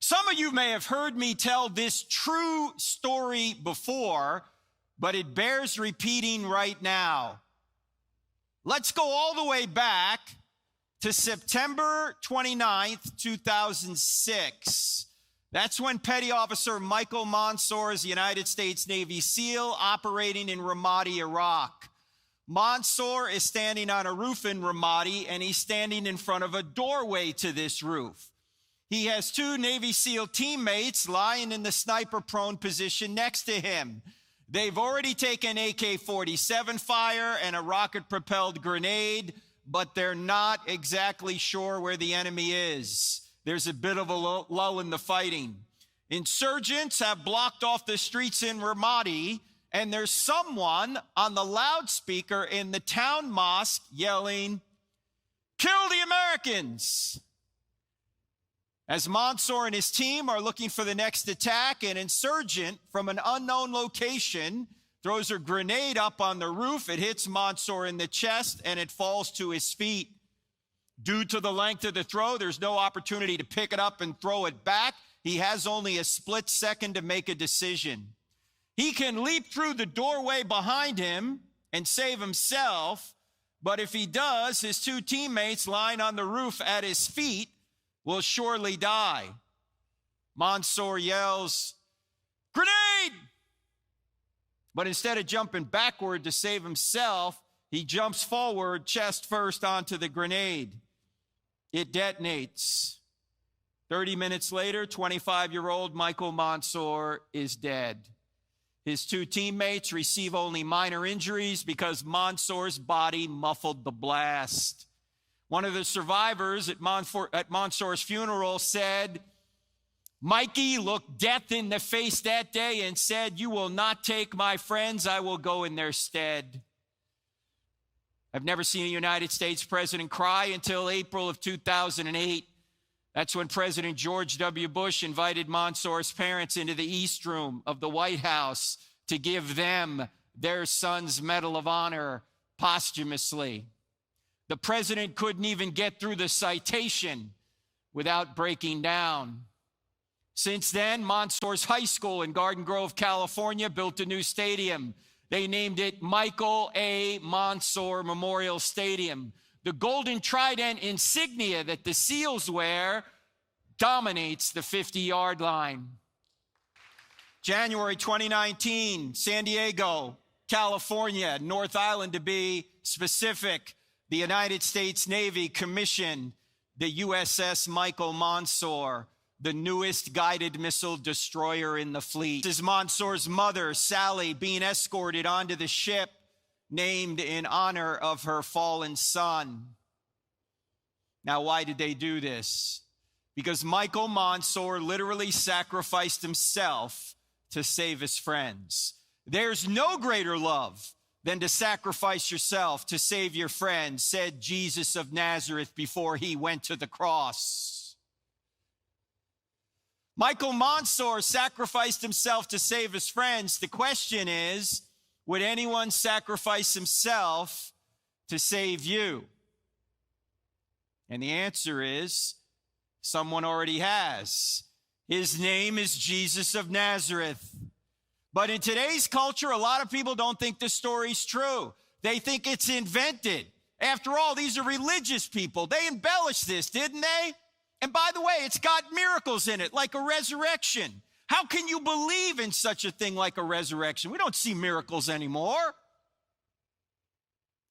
Some of you may have heard me tell this true story before, but it bears repeating right now. Let's go all the way back to September 29th, 2006. That's when Petty Officer Michael Monsoor is a United States Navy SEAL operating in Ramadi, Iraq. Monsoor is standing on a roof in Ramadi, and he's standing in front of a doorway to this roof. He has two Navy SEAL teammates lying in the sniper-prone position next to him. They've already taken AK-47 fire and a rocket-propelled grenade, but they're not exactly sure where the enemy is. There's a bit of a lull in the fighting. Insurgents have blocked off the streets in Ramadi, and there's someone on the loudspeaker in the town mosque yelling, "Kill the Americans!" As Monsoor and his team are looking for the next attack, an insurgent from an unknown location throws a grenade up on the roof. It hits Monsoor in the chest, and it falls to his feet. Due to the length of the throw, there's no opportunity to pick it up and throw it back. He has only a split second to make a decision. He can leap through the doorway behind him and save himself, but if he does, his two teammates lying on the roof at his feet will surely die. Monsoor yells, "Grenade!" But instead of jumping backward to save himself, he jumps forward chest first onto the grenade. It detonates. 30 minutes later, 25-year-old Michael Monsoor is dead. His two teammates receive only minor injuries because Monsoor's body muffled the blast. One of the survivors at Monsoor's funeral said, "Mikey looked death in the face that day and said, 'You will not take my friends, I will go in their stead.'" I've never seen a United States president cry until April of 2008. That's when President George W. Bush invited Monsoor's parents into the East Room of the White House to give them their son's Medal of Honor posthumously. The president couldn't even get through the citation without breaking down. Since then, Monsoor's high school in Garden Grove, California, built a new stadium. They named it Michael A. Monsoor Memorial Stadium. The golden trident insignia that the SEALs wear dominates the 50-yard line. January 2019, San Diego, California, North Island to be specific. The United States Navy commissioned the USS Michael Monsoor, the newest guided missile destroyer in the fleet. This is Monsoor's mother, Sally, being escorted onto the ship named in honor of her fallen son. Now, why did they do this? Because Michael Monsoor literally sacrificed himself to save his friends. There's no greater love than to sacrifice yourself to save your friends, said Jesus of Nazareth before he went to the cross. Michael Monsoor sacrificed himself to save his friends. The question is, would anyone sacrifice himself to save you? And the answer is, someone already has. His name is Jesus of Nazareth. But in today's culture, a lot of people don't think this story's true. They think it's invented. After all, these are religious people. They embellished this, didn't they? And by the way, it's got miracles in it, like a resurrection. How can you believe in such a thing like a resurrection? We don't see miracles anymore.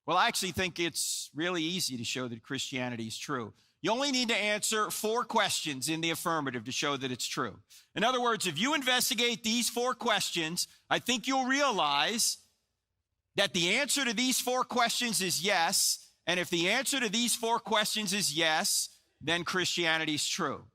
Well, I actually think it's really easy to show that Christianity is true. You only need to answer 4 questions in the affirmative to show that it's true. In other words, if you investigate these 4 questions, I think you'll realize that the answer to these 4 questions is yes. And if the answer to these 4 questions is yes, then Christianity is true.